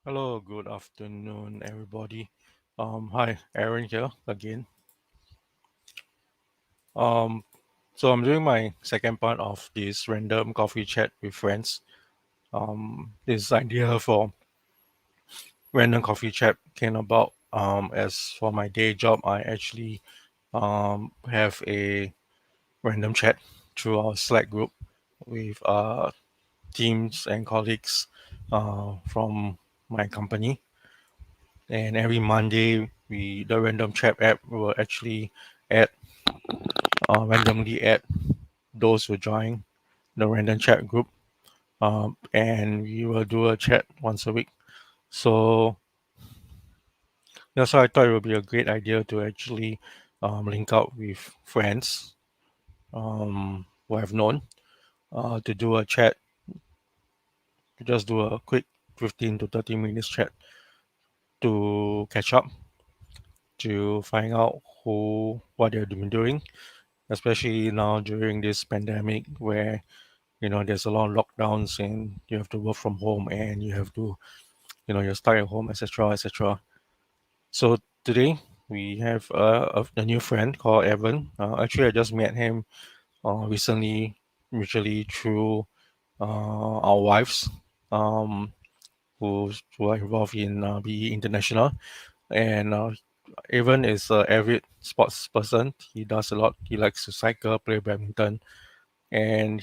Hello, good afternoon, everybody. Hi, Aaron here again. Um, so I'm doing my second part of this random coffee chat with friends. This idea for random coffee chat came about as for my day job, I actually have a random chat through our Slack group with teams and colleagues from my company. And every Monday, the random chat app will actually add randomly add those who join the random chat group, and we will do a chat once a week. So that's why I thought it would be a great idea to actually link up with friends who I've known to do a chat, to just do a quick 15 to 30 minutes chat to catch up, to find out what they've been doing, especially now during this pandemic where there's a lot of lockdowns and you have to work from home and you have to you're stuck at home, etc., etc. So today we have a new friend called Evan. Actually, I just met him recently, mutually through our wives, um, who are involved in BE International. And Evan is an avid sports person. He does a lot. He likes to cycle, play badminton, and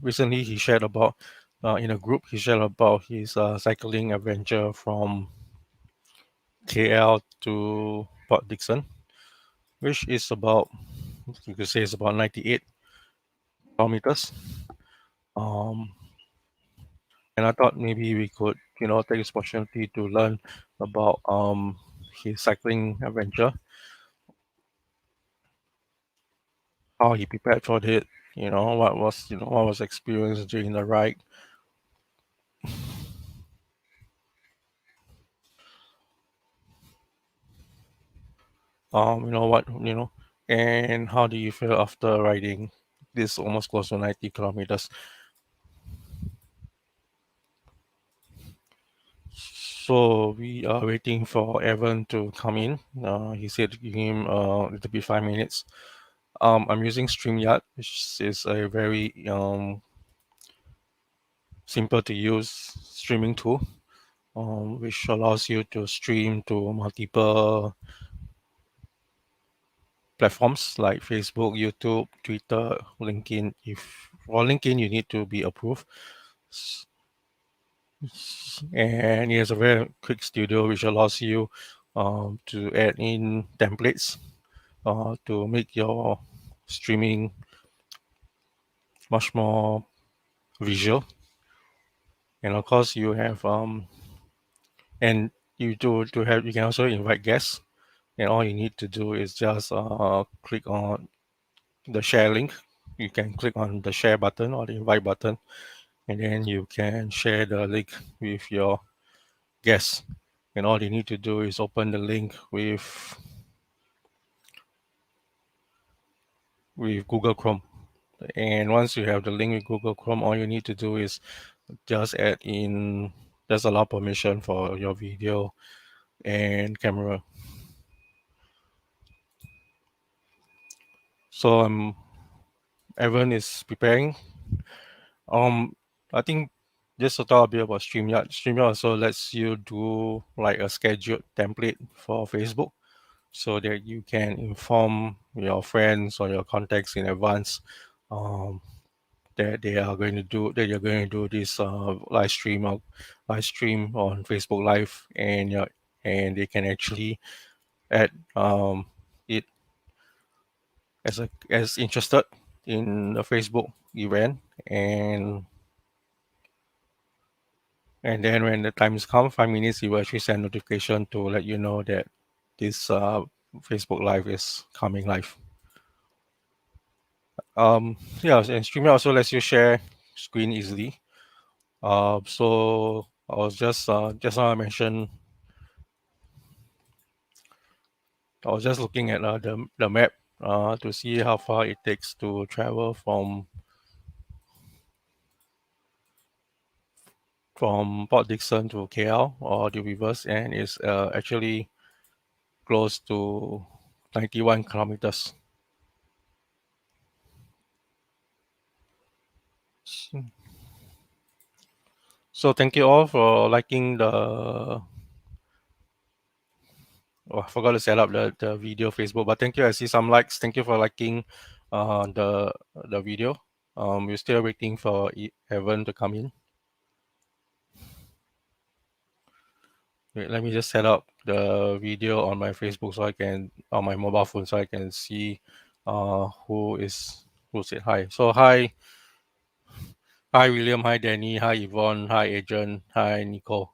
recently he shared about in a group he shared about his cycling adventure from KL to Port Dickson, which is about, you could say, it's about 98 kilometers. Um, and I thought maybe we could, take this opportunity to learn about his cycling adventure, how he prepared for it, what was experienced during the ride. And how do you feel after riding this almost close to 90 kilometers? So we are waiting for Evan to come in. He said give him it'll be 5 minutes. I'm using StreamYard, which is a very simple to use streaming tool, which allows you to stream to multiple platforms like Facebook, YouTube, Twitter, LinkedIn. If for LinkedIn, you need to be approved. And it has a very quick studio which allows you to add in templates to make your streaming much more visual. And of course, you have and you can also invite guests. And all you need to do is just click on the share link. You can click on the share button or the invite button, and then you can share the link with your guests. And all you need to do is open the link with Google Chrome. And once you have the link with Google Chrome, all you need to do is just add in, just allow permission for your video and camera. So Evan is preparing. Um, I think just to talk a bit about StreamYard. StreamYard also lets you do like a scheduled template for Facebook, so that you can inform your friends or your contacts in advance um, that you're going to do this live stream on Facebook Live, and they can actually add it as interested in the Facebook event, and then when the times come, 5 minutes, you will actually send notification to let you know that this Facebook Live is coming live. Yeah, and streaming also lets you share screen easily. So I was just now I mentioned, I was just looking at the map to see how far it takes to travel from Port Dickson to KL or the reverse, and it's actually close to 91 kilometers. So thank you all for liking the. Oh, I forgot to set up the video Facebook, but thank you. I see some likes. Thank you for liking the video. We're still waiting for Evan to come in. Wait, let me just set up the video on my Facebook so I can on my mobile phone so I can see who said hi. So hi William, hi Danny, hi Yvonne, hi Adrian, hi Nicole.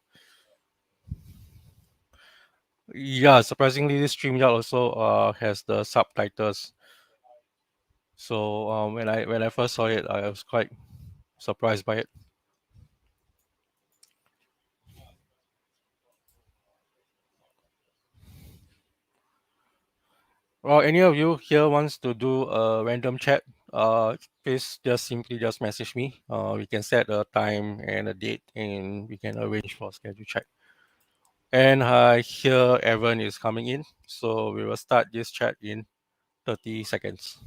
Yeah, surprisingly, this StreamYard also has the subtitles. So when I first saw it, I was quite surprised by it. Well, any of you here wants to do a random chat, please just message me. We can set a time and a date, and we can arrange for schedule chat. And I hear Evan is coming in, so we will start this chat in 30 seconds.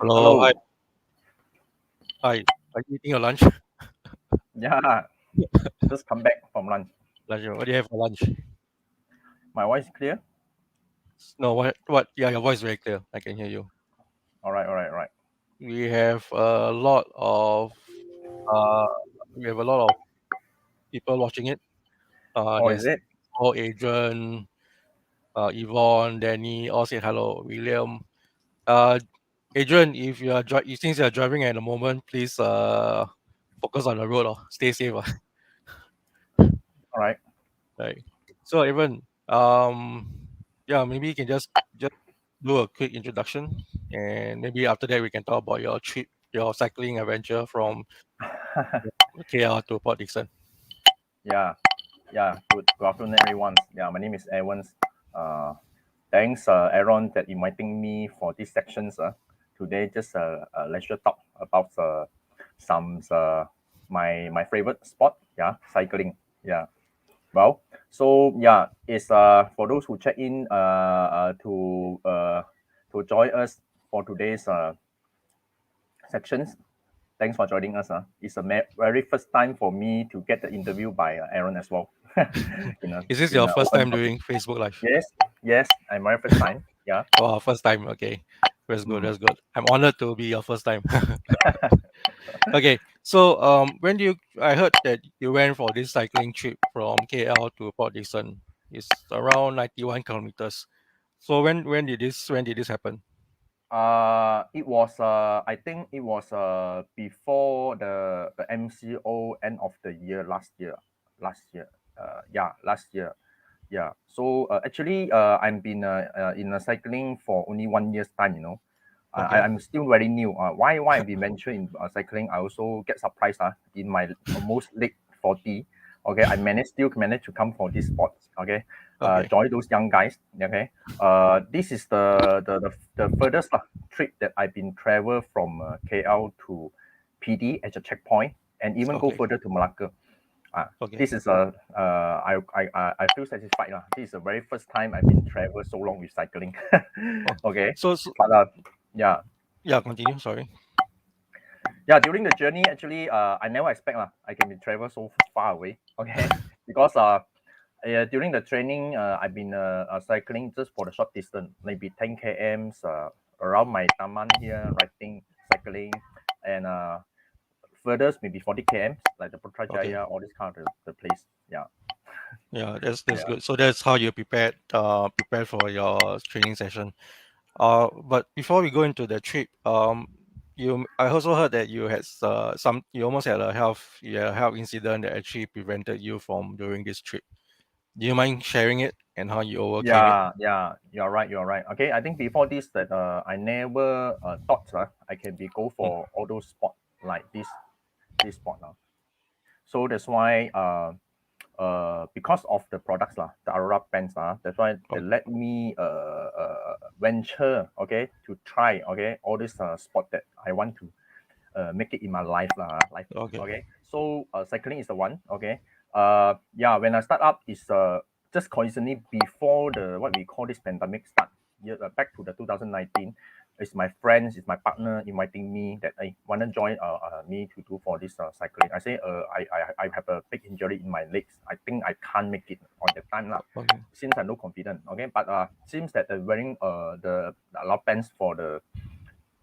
Hello, hi, Hello. hi. Are you eating your lunch? Yeah, just come back from lunch. Lunch. What do you have for lunch? My voice clear? No, what? Yeah, your voice is very clear. I can hear you. All right, all right, all right. We have a lot of uh, we have a lot of people watching it. Oh, is There's it? Adrian, Yvonne, Danny, all say hello. William, uh, Adrian, if you are since you are driving at the moment, please focus on the road or stay safe. All right. Right. So Adrian, yeah, maybe you can just do a quick introduction, and maybe after that we can talk about your trip, your cycling adventure from KL to Port Dickson. Yeah, yeah. Good afternoon, everyone. Yeah, my name is Evans. Thanks, Aaron, that inviting me for these sections. Today, just let's just talk about some my favorite sport. Yeah, cycling. Yeah. Well, so yeah, it's for those who check in to join us for today's sections. Thanks for joining us. It's a very first time for me to get the interview by Aaron as well. in a Is this in your a first open time topic. doing Facebook Live? Yes, yes, I'm my first time. Yeah. Oh, first time. Okay, that's good. Mm. That's good. I'm honored to be your first time. Okay, so when do you? I heard that you went for this cycling trip from KL to Port Dickson. It's around 91 kilometers. So when did this happen? It was I think it was before the MCO end of the year last year. Last year. Yeah, last year. Yeah. So actually, I've been in cycling for only 1 year's time. Okay, I'm still very new. Why I been venture in cycling? I also get surprised. In my almost late 40. Okay, still managed to come for this sport. Okay, okay, join those young guys. Okay, this is the furthest trip that I've been travel from KL to PD as a checkpoint, and even go okay, further to Malacca. okay. This is I feel satisfied. This is the very first time I've been travel so long with cycling. Oh, Okay, so but yeah, yeah, continue. Sorry. yeah. During the journey, actually, I never expect I can be travel so far away. Okay, because during the training, I've been cycling just for the short distance, maybe 10 kms around my taman here, riding, cycling, and furthest maybe 40 kms, like the Okay. Putrajaya, all this kind of the place. Yeah, Yeah, that's yeah. good. So that's how you prepared for your training session. But before we go into the trip, I also heard that you had you almost had a health incident that actually prevented you from during this trip. Do you mind sharing it and how you overcame it? Yeah, you're right, you're right. Okay, I think before this that I never thought I can be go Mm, for all those sport like this sport now. So that's why because of the products the Aurora pens that's why they o- let me venture to try all this sport that I want to make it in my life. okay, Okay, so cycling is the one. Okay, yeah, when I start up is just coincidentally before the what we call this pandemic start. Yeah, back to the 2019. It's my friends, it's my partner inviting me that I want to join me to do for this cycling. I say I have a big injury in my legs. I think I can't make it on the time lah. okay, Since I'm no confident, okay, but seems that wearing the allow pants for the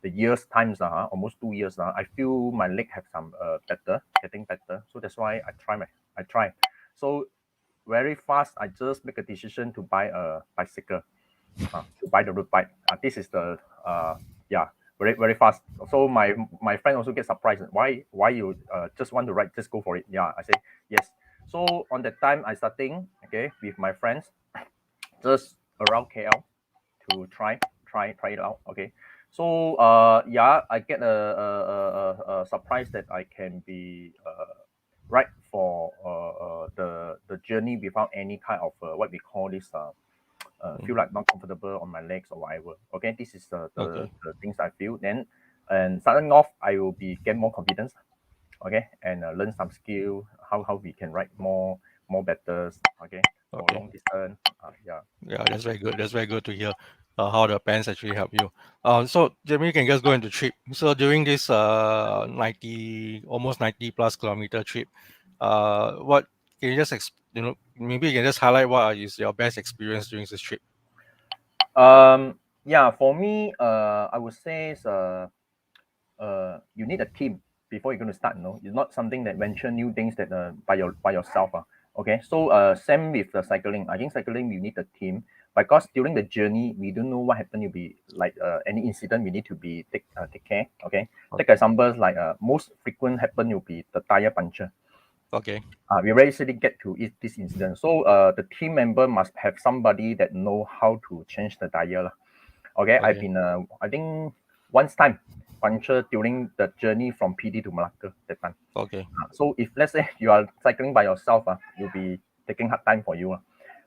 years times almost 2 years I feel my leg have some getting better. So that's why I try. So very fast, I just make a decision to buy a bicycle, to buy the road bike. This is the yeah, very fast. So my friend also get surprised. Why you just want to ride? Just go for it. Yeah, I say yes. So on that time, I starting with my friends just around KL to try it out. Okay, so yeah, I get a surprise that I can be right for the journey without any kind of what we call this mm, feel like not comfortable on my legs or whatever. Okay, this is okay, the things I feel. Then and starting off, I will be get more confidence. Okay, and learn some skill how we can ride more better. Okay, for okay. long distance. Yeah. Yeah, that's very good. That's very good to hear how the pants actually help you. So Jamie, you can just go into trip. So during this 90, almost 90 plus kilometer trip, what can you just maybe you can just highlight what is your best experience during this trip? Yeah, for me, I would say is you need a team before you're going to start. No, it's not something that venture new things that by yourself. Okay, so same with the cycling. I think cycling you need a team because during the journey we don't know what happened. You'll be like any incident we need to be take care. Okay, O- take examples like most frequent happen will be the tire puncture. Okay, We very easily get to this incident. So the team member must have somebody that know how to change the tire lah. Okay, I've okay, been I think once time puncture during the journey from PD to Malacca that time. okay, So if let's say you are cycling by yourself, you'll be taking hard time for you.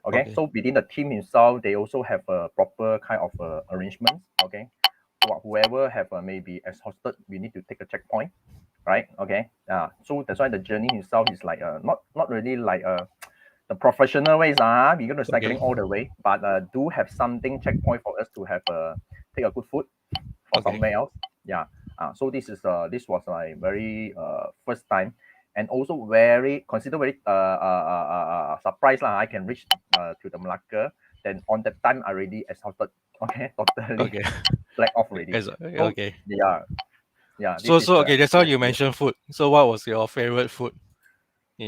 Okay, okay, so within the team himself, they also have a proper kind of arrangements. Okay, whoever have maybe exhausted, we need to take a checkpoint, right? Okay, so that's why the journey itself is like not really like the professional ways we're gonna okay, cycling all the way, but do have something checkpoint for us to have take a good food for okay, somewhere else. Yeah. So this was my very first time, and also very consider very surprised lah. I can reach to the Malacca. Then on that time I already exhausted. Okay, totally okay. black off already. So Okay. yeah, yeah. So This is so okay, that's how the you experience. mentioned food. So what was your favorite food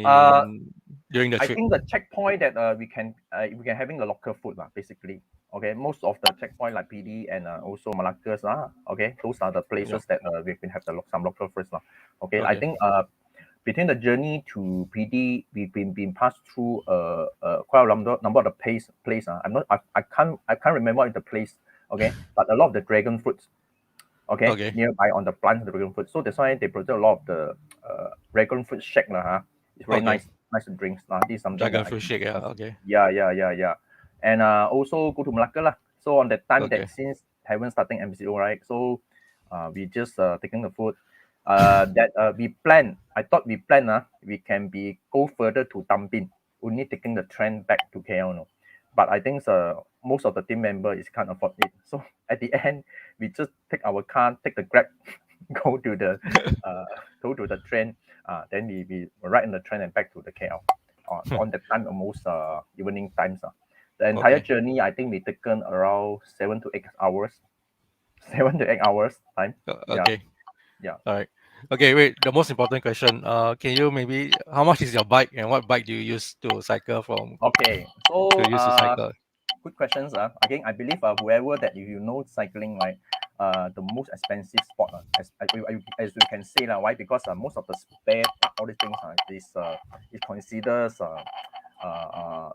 Uh, in during the I trip? think the checkpoint that we can having the local food basically. Okay, most of the checkpoint like PD and also Malacca's okay, those are the Yeah. places that we can have some local foods Okay, I Okay. think between the journey to PD, we've been passed through quite a number of the place. I can't remember the place. Okay, but a lot of the dragon fruits. Okay, Okay. nearby on the plant the dragon fruit. So that's why they produce a lot of the dragon fruit shake It's very Okay. nice drinks This is something that Dragon I fruit can shake. Yeah. discuss. Okay. Yeah. And also go to Malacca lah. So on that time that Okay. since haven't starting MCO, right? So we just taking the food. That we plan. I thought we plan we can be go further to Tampin. Only taking the train back to KL. No. But I think most of the team member is can't afford it. So at the end, we just take our car, take the grab, go to the uh, go to the train. Then we ride in the train and back to the KL. On that time, almost evening times. The entire Okay. journey, I think we taken around 7 to 8 hours. 7 to 8 hours time. Yeah, Okay. yeah. All right. Okay. Wait. The most important question. Can you maybe how much is your bike and what bike do you use to cycle from Okay. So to use to cycle? good questions. Again, I believe whoever that if you know cycling, right, the most expensive sport, as we can say, why? Because most of the spare part, all these things is considered uh,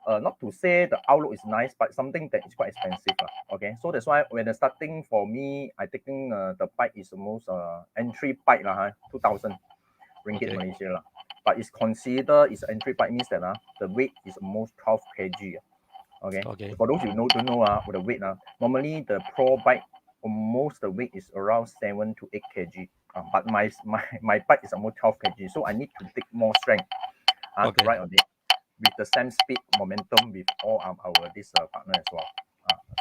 uh, not to say the outlook is nice, but something that is quite expensive. Okay, so that's why when the starting for me, I taking the bike is the most entry bike 2,000 ringgit Okay. Malaysia lah. But it's considered it's entry bike means that the weight is almost 12 kg. Okay, Okay. for those you know don't know with the weight normally the pro bike almost the weight is around 7 to 8 kg. But my bike is almost 12 kg, so I need to take more strength to Okay. ride on it with the same speed momentum with all our this partner as well.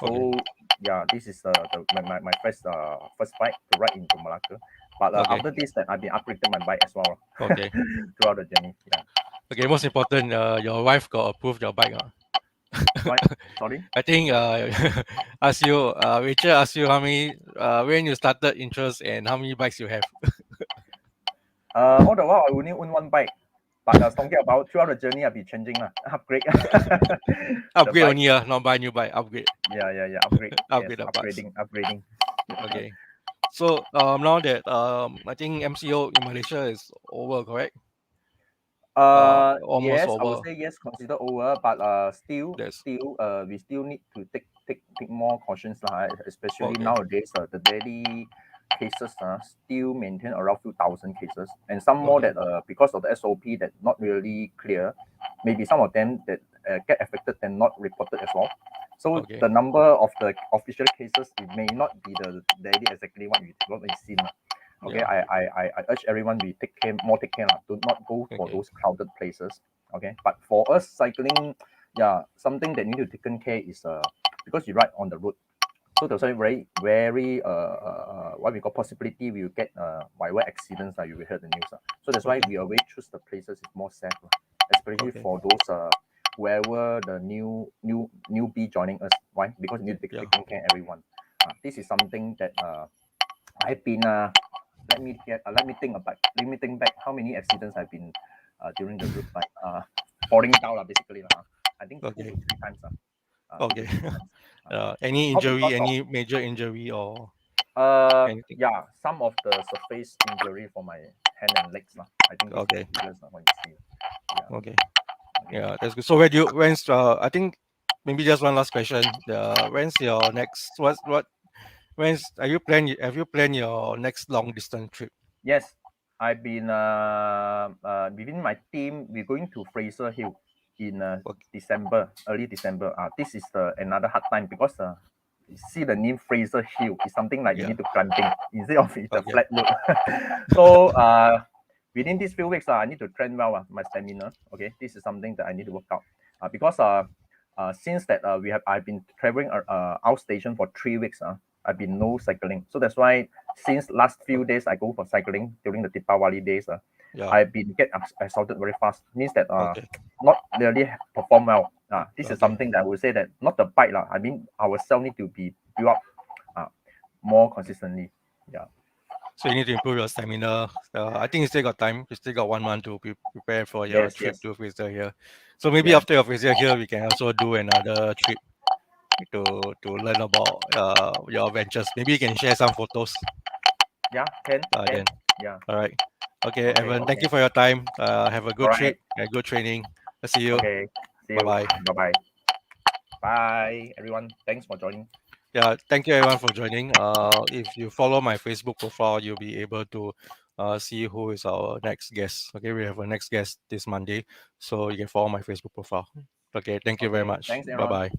Okay. So yeah, this is my first bike to ride into Malacca. But Okay. after this, that I've been upgrading my bike as well Okay. throughout the journey. Yeah. Okay. Most important, your wife got approved your bike. Right. Sorry. I think ask you, Rachel asked you how many when you started interest and how many bikes you have. All the while I only own one bike. But talking about throughout the journey, I'll be changing upgrade the Upgrade bike. only, not buy new bike. Upgrade, Yeah. Upgrade. Yes, upgrade the parts. upgrading. Okay. So now that I think MCO in Malaysia is over, correct? Almost Yes, I would over. say yes, consider over, but Yes. we still need to take more cautions especially Okay. nowadays. The daily cases still maintain around few thousand cases, and some more Okay. that because of the SOP that not really clear, maybe some of them that get affected and not reported as well. So Okay. the number of the official cases it may not be the daily exactly what we seen. Okay, Yeah. I urge everyone we take care do not go for Okay. those crowded places. Okay, but for us cycling, yeah, something that need to taken care is because you ride on the road, so there's a very what we call possibility we will get whatever accidents you will hear the news. So that's why Okay. we always choose the places is more safe, especially Okay. for those whoever the newbie joining us. Why? Because you need to Yeah. taking care everyone. This is something that I've been let me think back how many accidents I've been during the route like falling down basically I think two Okay. to three times two Okay. to three times Any not injury? because of Any major injury or anything? yeah some of the surface injury for my hand and legs I think this is Okay. the biggest when you see yeah Okay. okay Yeah, that's good. So when's I think maybe just one last question. When's your next what when's have you planned your next long distance trip? yes I've been within my team we're going to Fraser Hill in Okay. December early December this is another hard time because you see the name Fraser Hill is something like you Yeah. need to climbing instead of it's a Okay. flat road. So within these few weeks I need to train well my stamina. Okay, this is something that I need to work out because since that I've been traveling outstation for 3 weeks I've been no cycling, so that's why since last few days I go for cycling during the Deepawali days Yeah. I've been get assaulted very fast means that Okay. not really perform well. This is Okay. something that I would say that not the bike I mean ourselves need to be built up more consistently. Yeah. So you need to improve your stamina. I think you still got time. You still got 1 month to prepare for your Yes. trip Yes. to Fraser here. So maybe Yeah. after your Fraser here, we can also do another trip to learn about your adventures. Maybe you can share some photos. Yeah. Can. Then. Yeah. All right. Okay, Okay. Evan. Thank Okay. you for your time. Have a All good right. trip and good training. I'll see you. Okay. See Bye you. bye. Bye bye. Bye everyone. Thanks for joining. Yeah, thank you everyone for joining. If you follow my Facebook profile, you'll be able to see who is our next guest. Okay, we have a next guest this Monday, so you can follow my Facebook profile. Okay, thank you very Okay. much. Thanks Bye Aaron. bye.